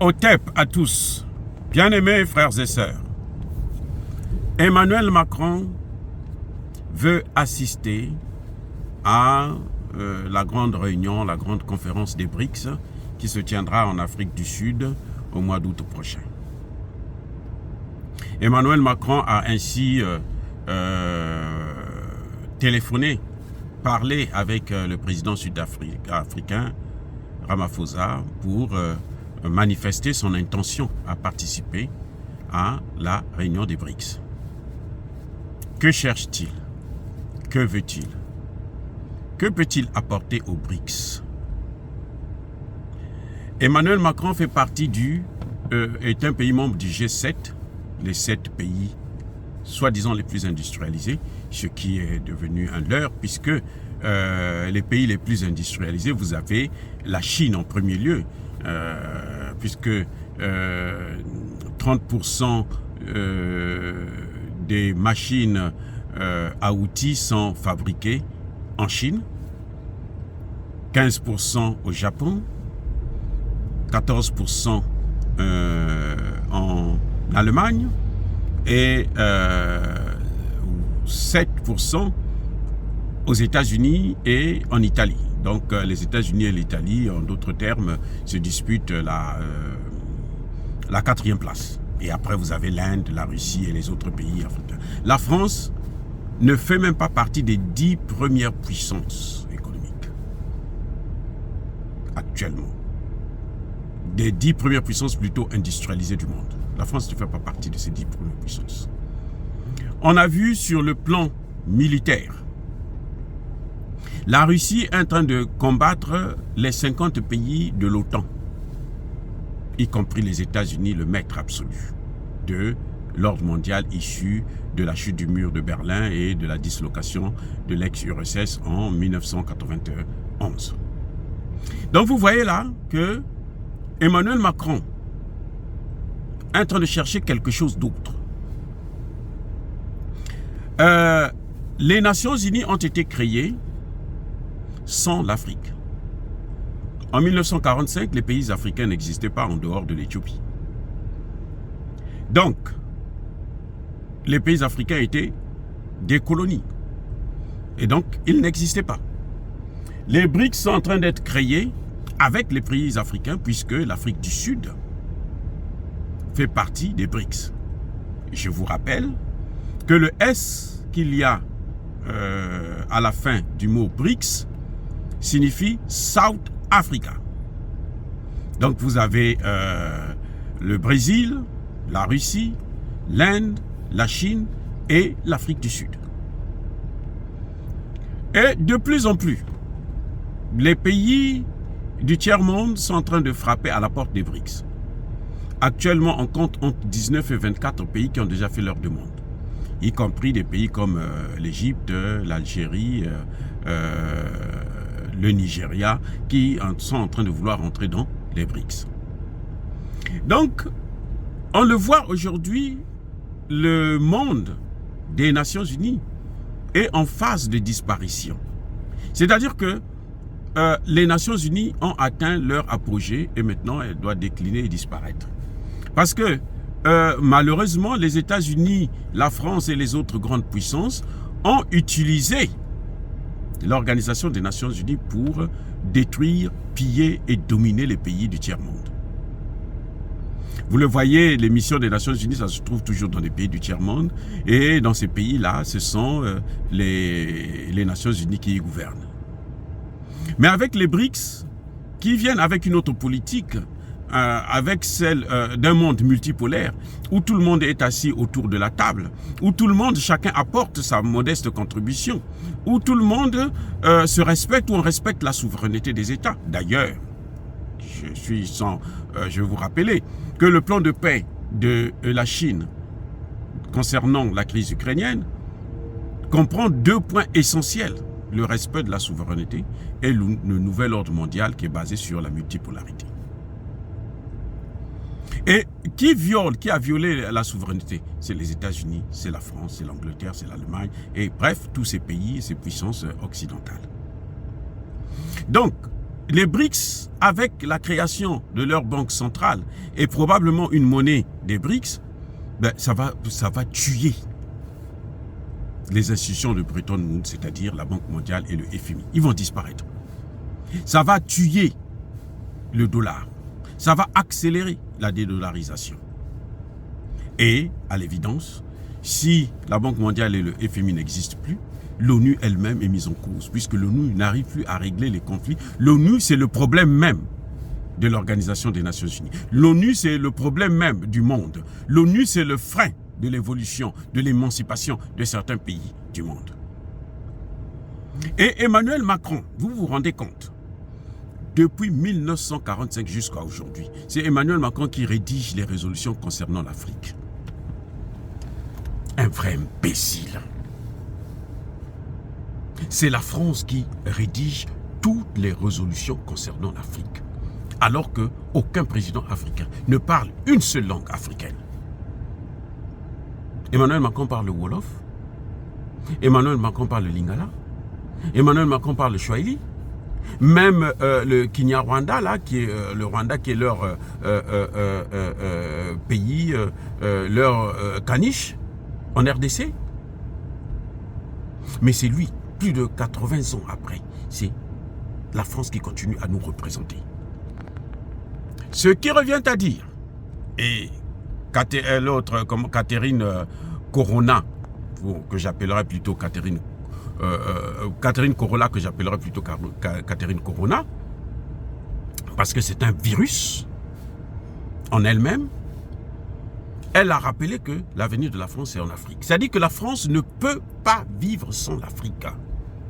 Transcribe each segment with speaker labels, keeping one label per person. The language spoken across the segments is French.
Speaker 1: Otep à tous, bien-aimés frères et sœurs. Emmanuel Macron veut assister à la grande réunion, la grande conférence des BRICS qui se tiendra en Afrique du Sud au mois d'août prochain. Emmanuel Macron a ainsi téléphoné, parlé avec le président sud-africain Ramaphosa pour manifester son intention à participer à la réunion des BRICS. Que cherche-t-il? Que veut-il? Que peut-il apporter aux BRICS? Emmanuel Macron fait partie est un pays membre du G7, les 7 pays soi-disant les plus industrialisés, ce qui est devenu un leurre puisque les pays les plus industrialisés, vous avez la Chine en premier lieu, puisque 30% des machines à outils sont fabriquées en Chine, 15% au Japon, 14% en Allemagne et 7% aux États-Unis et en Italie. Donc les États-Unis et l'Italie, en d'autres termes, se disputent la 4e place. Et après, vous avez l'Inde, la Russie et les autres pays africains. La France ne fait même pas partie des 10 premières puissances économiques actuellement. Des 10 premières puissances plutôt industrialisées du monde. La France ne fait pas partie de ces 10 premières puissances. On a vu sur le plan militaire, la Russie est en train de combattre les 50 pays de l'OTAN, y compris les États-Unis, le maître absolu de l'ordre mondial issu de la chute du mur de Berlin et de la dislocation de l'ex-URSS en 1991. Donc vous voyez là que Emmanuel Macron est en train de chercher quelque chose d'autre. Les Nations Unies ont été créées sans l'Afrique. En 1945, les pays africains n'existaient pas en dehors de l'Éthiopie. Donc, les pays africains étaient des colonies. Et donc, ils n'existaient pas. Les BRICS sont en train d'être créés avec les pays africains, puisque l'Afrique du Sud fait partie des BRICS. Je vous rappelle que le S qu'il y a à la fin du mot BRICS signifie South Africa. Donc vous avez le Brésil, la Russie, l'Inde, la Chine et l'Afrique du Sud. Et de plus en plus, les pays du tiers-monde sont en train de frapper à la porte des BRICS. Actuellement, on compte entre 19 et 24 pays qui ont déjà fait leur demande, y compris des pays comme l'Égypte, l'Algérie, le Nigeria, qui sont en train de vouloir entrer dans les BRICS. Donc, on le voit aujourd'hui, le monde des Nations Unies est en phase de disparition. C'est-à-dire que les Nations Unies ont atteint leur apogée et maintenant elles doivent décliner et disparaître. Parce que malheureusement, les États-Unis, la France et les autres grandes puissances ont utilisé l'Organisation des Nations Unies pour détruire, piller et dominer les pays du tiers-monde. Vous le voyez, les missions des Nations Unies, ça se trouve toujours dans les pays du tiers-monde. Et dans ces pays-là, ce sont les Nations Unies qui y gouvernent. Mais avec les BRICS, qui viennent avec une autre politique, avec celle d'un monde multipolaire, où tout le monde est assis autour de la table, où tout le monde, chacun apporte sa modeste contribution, où tout le monde se respecte, où on respecte la souveraineté des États. D'ailleurs, je vais vous rappeler que le plan de paix de la Chine concernant la crise ukrainienne comprend 2 points essentiels: le respect de la souveraineté et le nouvel ordre mondial qui est basé sur la multipolarité. Et qui a violé la souveraineté? C'est les États-Unis, c'est la France, c'est l'Angleterre, c'est l'Allemagne, et bref, tous ces pays et ces puissances occidentales. Donc, les BRICS, avec la création de leur banque centrale et probablement une monnaie des BRICS, ben, ça va tuer les institutions de Bretton Woods, c'est-à-dire la Banque mondiale et le FMI. Ils vont disparaître. Ça va tuer le dollar. Ça va accélérer la dédollarisation. Et, à l'évidence, si la Banque mondiale et le FMI n'existent plus, l'ONU elle-même est mise en cause, puisque l'ONU n'arrive plus à régler les conflits. L'ONU, c'est le problème même de l'Organisation des Nations Unies. L'ONU, c'est le problème même du monde. L'ONU, c'est le frein de l'évolution, de l'émancipation de certains pays du monde. Et Emmanuel Macron, vous vous rendez compte, depuis 1945 jusqu'à aujourd'hui, c'est Emmanuel Macron qui rédige les résolutions concernant l'Afrique. Un vrai imbécile. C'est la France qui rédige toutes les résolutions concernant l'Afrique, alors qu'aucun président africain ne parle une seule langue africaine. Emmanuel Macron parle le Wolof, Emmanuel Macron parle le Lingala, Emmanuel Macron parle le Swahili, même le Kinyarwanda, là, qui est le Rwanda, qui est leur pays, leur caniche en RDC. Mais c'est lui, plus de 80 ans après, c'est la France qui continue à nous représenter. Ce qui revient à dire, et l'autre, comme Catherine Corona, que j'appellerai plutôt Catherine Corolla, que j'appellerai plutôt Catherine Corona, parce que c'est un virus en elle-même. Elle a rappelé que l'avenir de la France est en Afrique. C'est-à-dire que la France ne peut pas vivre sans l'Afrique.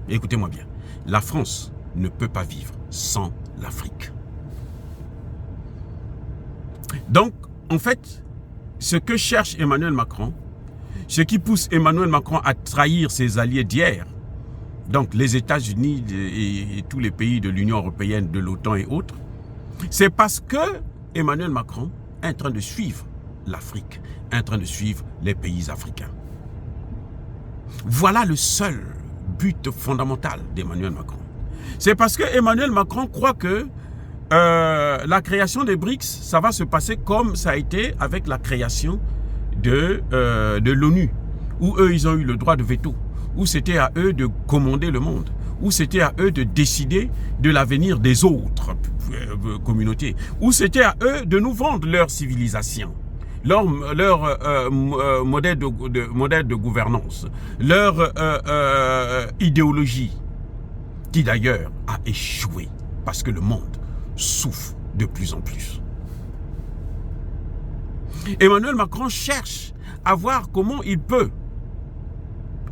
Speaker 1: Écoutez-moi bien, la France ne peut pas vivre sans l'Afrique. Donc, en fait, ce que cherche Emmanuel Macron, ce qui pousse Emmanuel Macron à trahir ses alliés d'hier, donc les États-Unis et tous les pays de l'Union européenne, de l'OTAN et autres, c'est parce que Emmanuel Macron est en train de suivre l'Afrique, est en train de suivre les pays africains. Voilà le seul but fondamental d'Emmanuel Macron. C'est parce que Emmanuel Macron croit que la création des BRICS, ça va se passer comme ça a été avec la création de l'ONU, où eux, ils ont eu le droit de veto, où c'était à eux de commander le monde, où c'était à eux de décider de l'avenir des autres communautés, où c'était à eux de nous vendre leur civilisation, leur modèle de gouvernance, leur idéologie, qui d'ailleurs a échoué, parce que le monde souffre de plus en plus. Emmanuel Macron cherche à voir comment il peut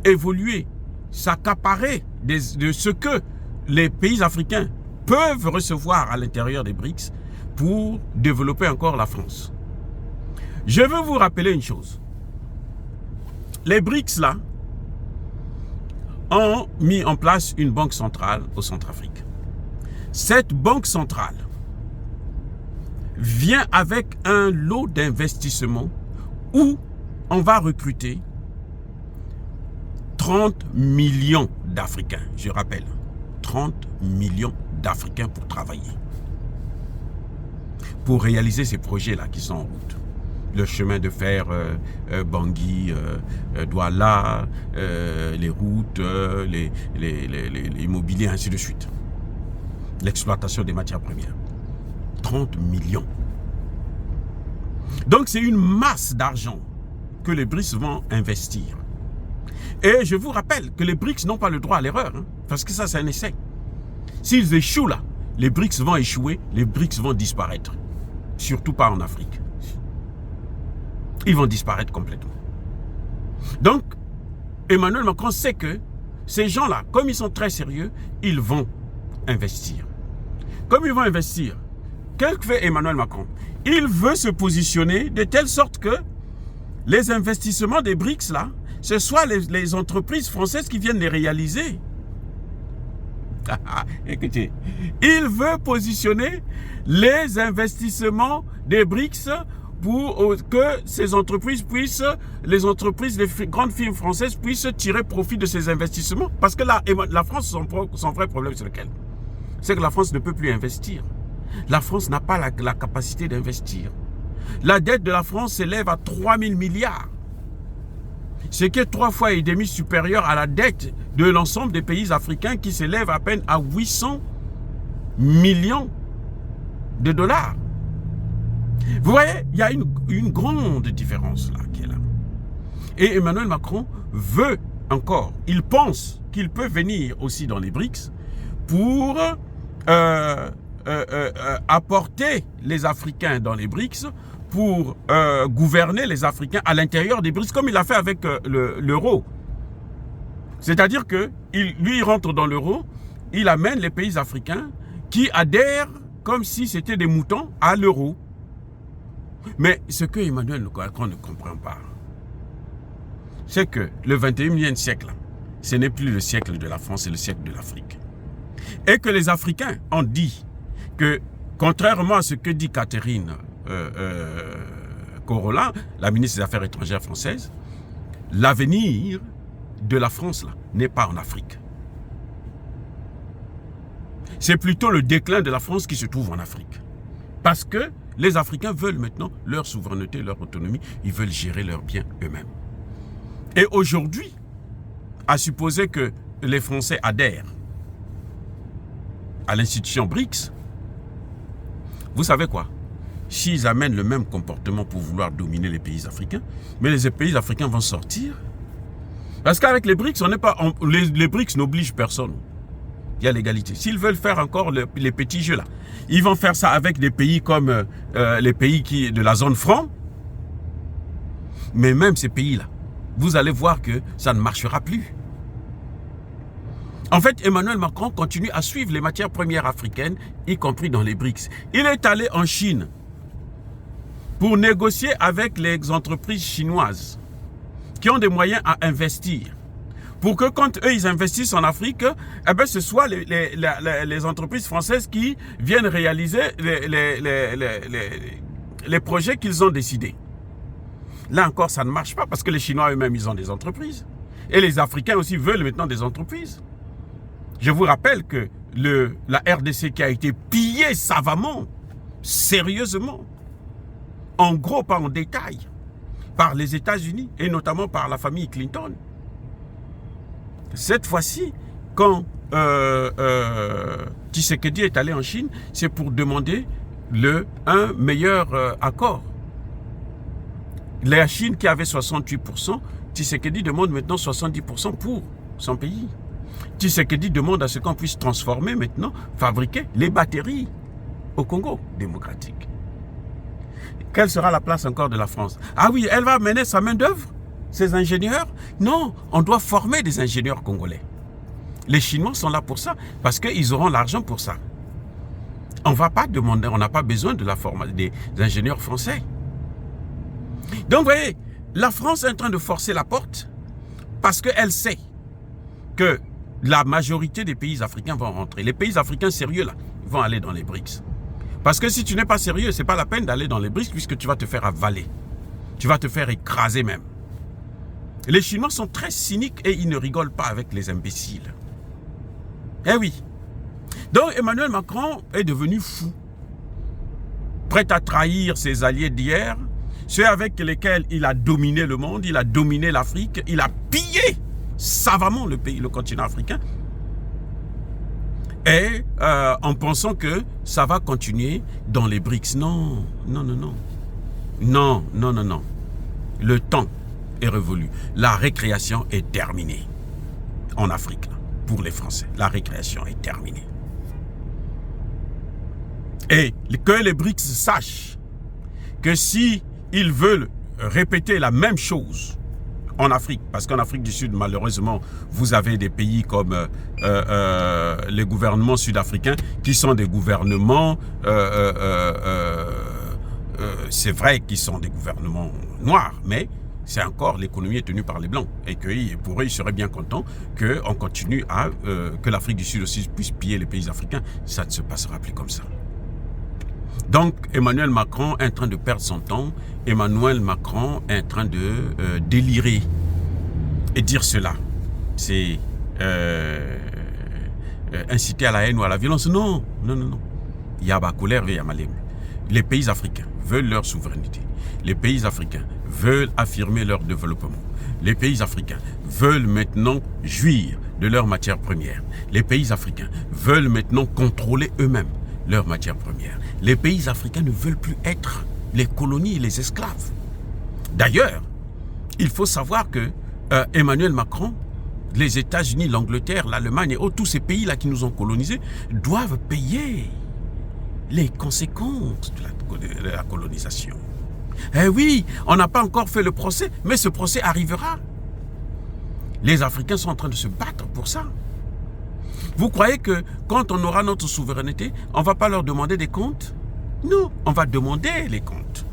Speaker 1: évoluer, s'accaparer de ce que les pays africains peuvent recevoir à l'intérieur des BRICS pour développer encore la France. Je veux vous rappeler une chose. Les BRICS, là, ont mis en place une banque centrale au Centrafrique. Cette banque centrale vient avec un lot d'investissements où on va recruter 30 millions d'Africains. Je rappelle, 30 millions d'Africains pour travailler. Pour réaliser ces projets-là qui sont en route. Le chemin de fer Bangui, Douala, les routes, l'immobilier, ainsi de suite. L'exploitation des matières premières. 30 millions. Donc c'est une masse d'argent que les BRICS vont investir. Et je vous rappelle que les BRICS n'ont pas le droit à l'erreur, hein, parce que ça c'est un essai. S'ils échouent là, les BRICS vont échouer, les BRICS vont disparaître. Surtout pas en Afrique. Ils vont disparaître complètement. Donc, Emmanuel Macron sait que ces gens-là, comme ils sont très sérieux, ils vont investir. Comme ils vont investir, qu'est-ce que fait Emmanuel Macron? Il veut se positionner de telle sorte que les investissements des BRICS, là, ce soit les entreprises françaises qui viennent les réaliser. Écoutez, il veut positionner les investissements des BRICS pour que ces entreprises puissent, les grandes firmes françaises puissent tirer profit de ces investissements. Parce que là, la France, son vrai problème, c'est lequel? c'est que la France ne peut plus investir. La France n'a pas la capacité d'investir. La dette de la France s'élève à 3 000 milliards. Ce qui est 3,5 fois supérieur à la dette de l'ensemble des pays africains qui s'élève à peine à 800 millions de dollars. Vous voyez, il y a une grande différence là qui est là. Et Emmanuel Macron veut encore, il pense qu'il peut venir aussi dans les BRICS pour apporter les Africains dans les BRICS, pour gouverner les Africains à l'intérieur des BRICS, comme il a fait avec l'euro. C'est-à-dire que lui, il rentre dans l'euro, il amène les pays africains qui adhèrent comme si c'était des moutons à l'euro. Mais ce que Emmanuel Macron ne comprend pas, c'est que le 21e siècle, ce n'est plus le siècle de la France, c'est le siècle de l'Afrique. Et que les Africains ont dit que, contrairement à ce que dit Catherine Corolla, la ministre des Affaires étrangères française, l'avenir de la France n'est pas en Afrique. C'est plutôt le déclin de la France qui se trouve en Afrique. Parce que les Africains veulent maintenant leur souveraineté, leur autonomie, ils veulent gérer leurs biens eux-mêmes. Et aujourd'hui, à supposer que les Français adhèrent à l'institution BRICS, vous savez quoi? S'ils amènent le même comportement pour vouloir dominer les pays africains, mais les pays africains vont sortir. Parce qu'avec les BRICS, les BRICS n'obligent personne. Il y a l'égalité. S'ils veulent faire encore les petits jeux là, ils vont faire ça avec des pays comme les pays de la zone franc. Mais même ces pays-là, vous allez voir que ça ne marchera plus. En fait, Emmanuel Macron continue à suivre les matières premières africaines, y compris dans les BRICS. Il est allé en Chine pour négocier avec les entreprises chinoises qui ont des moyens à investir. Pour que quand eux, ils investissent en Afrique, eh bien, ce soit les entreprises françaises qui viennent réaliser les projets qu'ils ont décidés. Là encore, ça ne marche pas parce que les Chinois eux-mêmes, ils ont des entreprises. Et les Africains aussi veulent maintenant des entreprises. Je vous rappelle que la RDC qui a été pillée savamment, sérieusement, en gros, pas en détail, par les États-Unis et notamment par la famille Clinton. Cette fois-ci, quand Tshisekedi est allé en Chine, c'est pour demander un meilleur accord. La Chine qui avait 68%, Tshisekedi demande maintenant 70% pour son pays. Tshisekedi demande à ce qu'on puisse transformer maintenant, fabriquer les batteries au Congo démocratique. Quelle sera la place encore de la France? Ah oui, elle va amener sa main-d'œuvre, ses ingénieurs? Non, on doit former des ingénieurs congolais. Les Chinois sont là pour ça, parce qu'ils auront l'argent pour ça. On ne va pas demander, on n'a pas besoin de la formation des ingénieurs français. Donc, vous voyez, la France est en train de forcer la porte parce qu'elle sait que la majorité des pays africains vont rentrer. Les pays africains sérieux, là, vont aller dans les BRICS. Parce que si tu n'es pas sérieux, ce n'est pas la peine d'aller dans les BRICS puisque tu vas te faire avaler. Tu vas te faire écraser même. Les Chinois sont très cyniques et ils ne rigolent pas avec les imbéciles. Eh oui. Donc Emmanuel Macron est devenu fou. Prêt à trahir ses alliés d'hier, ceux avec lesquels il a dominé le monde, il a dominé l'Afrique, il a pillé savamment le continent africain. Et en pensant que ça va continuer dans les BRICS. Non, non, non, non. Non, non, non, non. Le temps est révolu. La récréation est terminée. En Afrique, là, pour les Français, la récréation est terminée. Et que les BRICS sachent que si ils veulent répéter la même chose en Afrique, parce qu'en Afrique du Sud, malheureusement, vous avez des pays comme les gouvernements sud-africains qui sont des gouvernements, c'est vrai qu'ils sont des gouvernements noirs, mais c'est encore l'économie est tenue par les Blancs. Et que pour eux, ils seraient bien contents qu'on continue à, que l'Afrique du Sud aussi puisse piller les pays africains. Ça ne se passera plus comme ça. Donc, Emmanuel Macron est en train de perdre son temps. Emmanuel Macron est en train de délirer. Et dire cela, c'est inciter à la haine ou à la violence. Non, non, non, non. Yaba colère ve yamalem. Les pays africains veulent leur souveraineté. Les pays africains veulent affirmer leur développement. Les pays africains veulent maintenant jouir de leurs matières premières. Les pays africains veulent maintenant contrôler eux-mêmes leurs matières premières. Les pays africains ne veulent plus être les colonies et les esclaves. D'ailleurs, il faut savoir que Emmanuel Macron, les États-Unis, l'Angleterre, l'Allemagne et tous ces pays-là qui nous ont colonisés doivent payer les conséquences de la colonisation. Eh oui, on n'a pas encore fait le procès, mais ce procès arrivera. Les Africains sont en train de se battre pour ça. Vous croyez que quand on aura notre souveraineté, on ne va pas leur demander des comptes? Non, on va demander les comptes.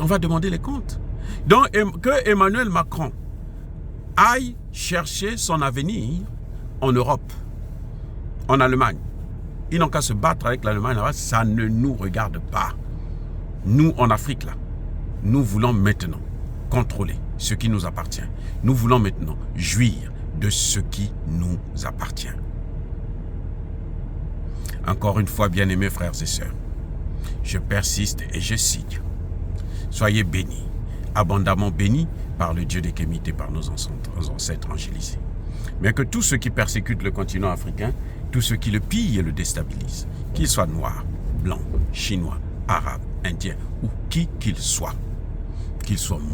Speaker 1: On va demander les comptes. Donc, que Emmanuel Macron aille chercher son avenir en Europe, en Allemagne. Ils n'ont qu'à se battre avec l'Allemagne, ça ne nous regarde pas. Nous, en Afrique, là, nous voulons maintenant contrôler ce qui nous appartient. Nous voulons maintenant jouir de ce qui nous appartient. Encore une fois, bien-aimés frères et sœurs, je persiste et je signe. Soyez bénis, abondamment bénis par le Dieu des Kémites et par nos ancêtres angélisés. Mais que tous ceux qui persécutent le continent africain, tous ceux qui le pillent et le déstabilisent, qu'ils soient noirs, blancs, chinois, arabes, indiens ou qui qu'ils soient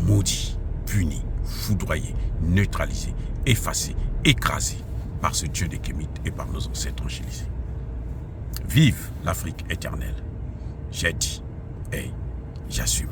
Speaker 1: maudits, punis, foudroyés, neutralisés, effacés, écrasés par ce Dieu des Kémites et par nos ancêtres angélisés. Vive l'Afrique éternelle. J'ai dit et j'assume.